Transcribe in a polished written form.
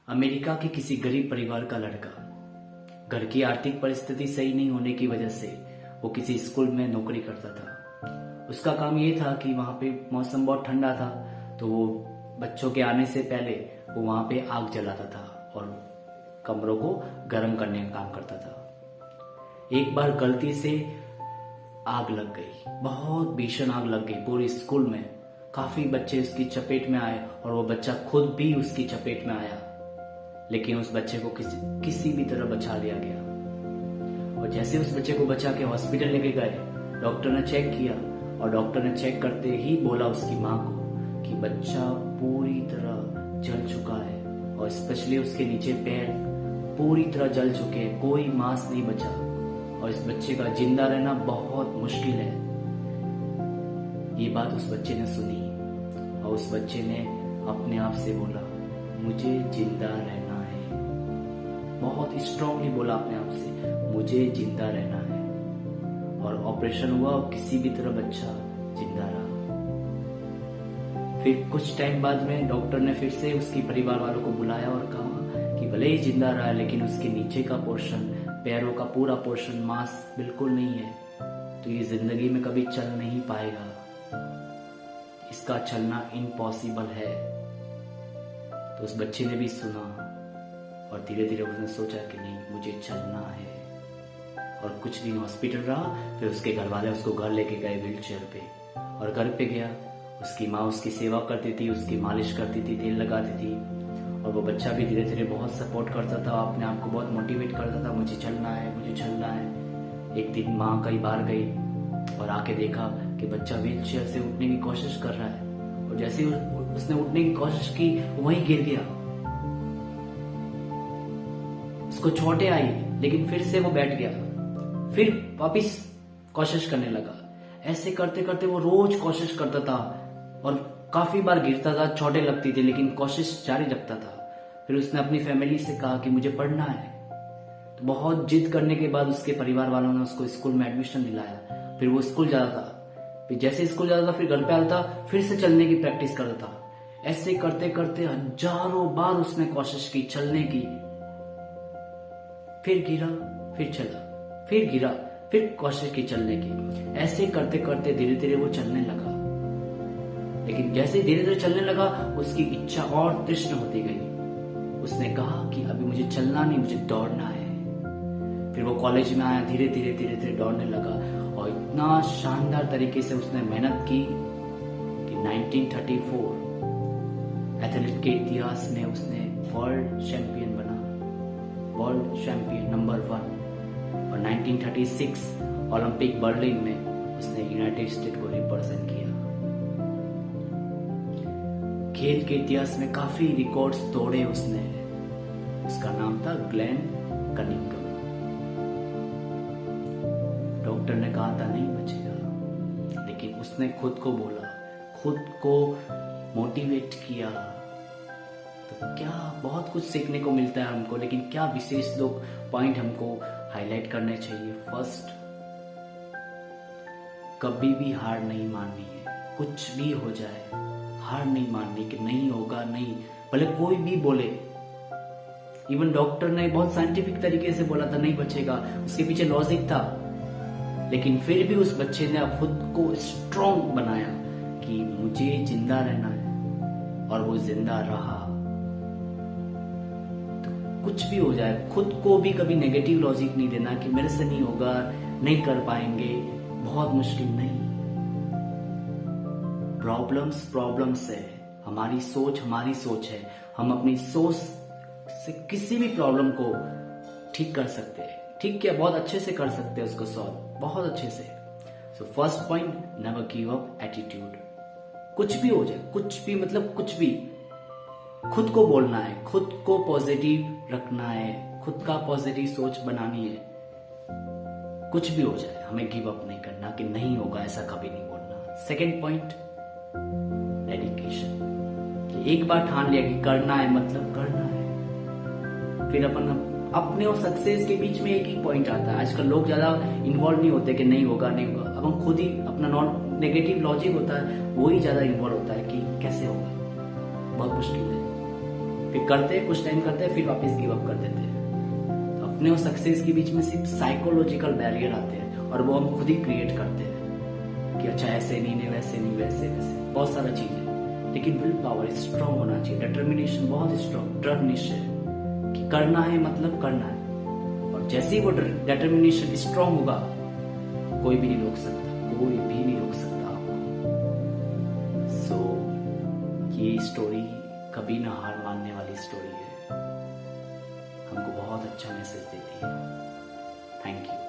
America के किसी गरीब परिवार का लड़का, घर की आर्थिक परिस्थिति सही नहीं होने की वजह से वो किसी स्कूल में नौकरी करता था। उसका काम ये था कि वहां पे मौसम बहुत ठंडा था, तो वो बच्चों के आने से पहले वो वहां पे आग जलाता था और कमरों को गर्म करने का काम करता था। एक बार गलती से आग लग गई, बहुत भीषण आग लग गई पूरे स्कूल में। काफी बच्चे उसकी चपेट में आए और वो बच्चा खुद भी उसकी चपेट में आया, लेकिन उस बच्चे को किसी भी तरह बचा लिया गया। और जैसे उस बच्चे को बचा के हॉस्पिटल लेके गए, डॉक्टर ने चेक किया और डॉक्टर ने चेक करते ही बोला उसकी माँ को कि बच्चा पूरी तरह जल चुका है और स्पेशली उसके नीचे पैर पूरी तरह जल चुके हैं, कोई मांस नहीं बचा और इस बच्चे का जिंदा रहना बहुत मुश्किल है। ये बात उस बच्चे ने सुनी और उस बच्चे ने अपने आप से बोला, मुझे जिंदा रहना है। बहुत स्ट्रांगली बोला अपने आप से, मुझे जिंदा रहना है। और ऑपरेशन हुआ और किसी भी तरह बच्चा जिंदा रहा। फिर कुछ टाइम बाद में डॉक्टर ने फिर से उसकी परिवार वालों को बुलाया और कहा कि भले ही जिंदा रहा है, लेकिन उसके नीचे का पोर्शन, पैरों का पूरा पोर्शन, मांस बिल्कुल नहीं है, तो ये जिंदगी में कभी चल नहीं पाएगा। इसका चलना इम्पॉसिबल है। तो उस बच्चे ने भी सुना और धीरे धीरे उसने सोचा कि नहीं, मुझे चलना है। और कुछ दिन हॉस्पिटल रहा, फिर उसके घर वाले उसको घर लेके गए व्हील चेयर पे। और घर पे गया, उसकी माँ उसकी सेवा करती थी, उसकी मालिश करती थी, तेल लगाती थी। और वो बच्चा भी धीरे धीरे बहुत सपोर्ट करता था, अपने आप को बहुत मोटिवेट करता था, मुझे चलना है, मुझे चलना है। एक दिन माँ कई बार गई और आके देखा कि बच्चा व्हील चेयर से उठने की कोशिश कर रहा है। और जैसे उसने उठने की कोशिश की, वहीं गिर गया। उसको चोटें आई, लेकिन फिर से वो बैठ गया, फिर वापिस कोशिश करने लगा। ऐसे करते करते वो रोज कोशिश करता था और काफी बार गिरता था, चोटें लगती थी, लेकिन कोशिश जारी रखता था। फिर उसने अपनी फैमिली से कहा कि मुझे पढ़ना है। तो बहुत जिद करने के बाद उसके परिवार वालों ने उसको स्कूल में एडमिशन दिलाया। फिर वो स्कूल जाता था, फिर जैसे स्कूल जाता था फिर घर पे आता था, फिर से चलने की प्रैक्टिस करता था। ऐसे करते करते हजारों बार उसने कोशिश की चलने की। फिर गिरा, फिर चला, फिर गिरा, फिर कोशिश की चलने की। ऐसे करते करते धीरे धीरे वो चलने लगा। लेकिन जैसे धीरे धीरे चलने लगा, उसकी इच्छा और तीक्ष्ण होती गई। उसने कहा कि अभी मुझे चलना नहीं, मुझे दौड़ना है। फिर वो कॉलेज में आया, धीरे धीरे धीरे धीरे दौड़ने लगा और इतना शानदार तरीके से उसने मेहनत की कि 1934 एथलीट के इतिहास में उसने वर्ल्ड चैंपियन बना, वर्ल्ड चैंपियन नंबर 1। और 1936 ओलंपिक बर्लिन में उसने यूनाइटेड स्टेट को रिप्रेजेंट किया। खेल के इतिहास में काफी रिकॉर्ड्स तोड़े उसने। उसका नाम था ग्लेन कनिंघम। डॉक्टर ने कहा था नहीं बचेगा, लेकिन उसने खुद को बोला, खुद को मोटिवेट किया। तो क्या बहुत कुछ सीखने को मिलता है हमको, लेकिन क्या विशेष दो पॉइंट हमको हाईलाइट करने चाहिए। फर्स्ट, कभी भी हार नहीं माननी है। कुछ भी हो जाए, हार नहीं माननी कि नहीं होगा, नहीं, भले कोई भी बोले। इवन डॉक्टर ने बहुत साइंटिफिक तरीके से बोला था नहीं बचेगा, उसके पीछे लॉजिक था, लेकिन फिर भी उस बच्चे ने खुद को स्ट्रॉन्ग बनाया कि मुझे जिंदा रहना है, और वो जिंदा रहा। तो कुछ भी हो जाए, खुद को भी कभी नेगेटिव लॉजिक नहीं देना कि मेरे से नहीं होगा, नहीं कर पाएंगे, बहुत मुश्किल। नहीं, प्रॉब्लम्स है, हमारी सोच है। हम अपनी सोच से किसी भी प्रॉब्लम को ठीक कर सकते हैं। ठीक क्या, बहुत अच्छे से कर सकते हैं उसको सॉल्व, बहुत अच्छे से। So first point, never give up attitude. कुछ भी हो जाए, कुछ भी मतलब कुछ भी, खुद को बोलना है, खुद को पॉजिटिव रखना है, खुद का पॉजिटिव सोच बनानी है। कुछ भी हो जाए, हमें गिव अप नहीं करना कि नहीं होगा, ऐसा कभी नहीं बोलना। Second point, dedication. एक बार ठान लिया कि करना है, मतलब करना है। फिर अपन अपने और सक्सेस के बीच में एक ही पॉइंट आता है। आजकल लोग ज्यादा इन्वॉल्व नहीं होते कि नहीं होगा, नहीं होगा। अब हम खुद ही अपना नॉन नेगेटिव लॉजिक होता है, वो ही ज्यादा इन्वॉल्व होता है कि कैसे होगा, बहुत मुश्किल है। फिर करते कुछ टाइम करते फिर वापस गिव अप कर देते हैं। तो अपने और सक्सेस के बीच में सिर्फ साइकोलॉजिकल बैरियर आते हैं और वो हम खुद ही क्रिएट करते हैं कि अच्छा ऐसे नहीं वैसे नहीं वैसे वैसे बहुत सारा चीज है। लेकिन विल पावर स्ट्रांग होना चाहिए, डिटर्मिनेशन बहुत स्ट्रांग, दृढ़ निश्चय कि करना है मतलब करना है। और जैसे ही वो डिटर्मिनेशन स्ट्रांग होगा कोई भी नहीं रोक सकता, कोई भी नहीं रोक सकता आपको। सो ये स्टोरी कभी ना हार मानने वाली स्टोरी है, हमको बहुत अच्छा मैसेज देती है। Thank you.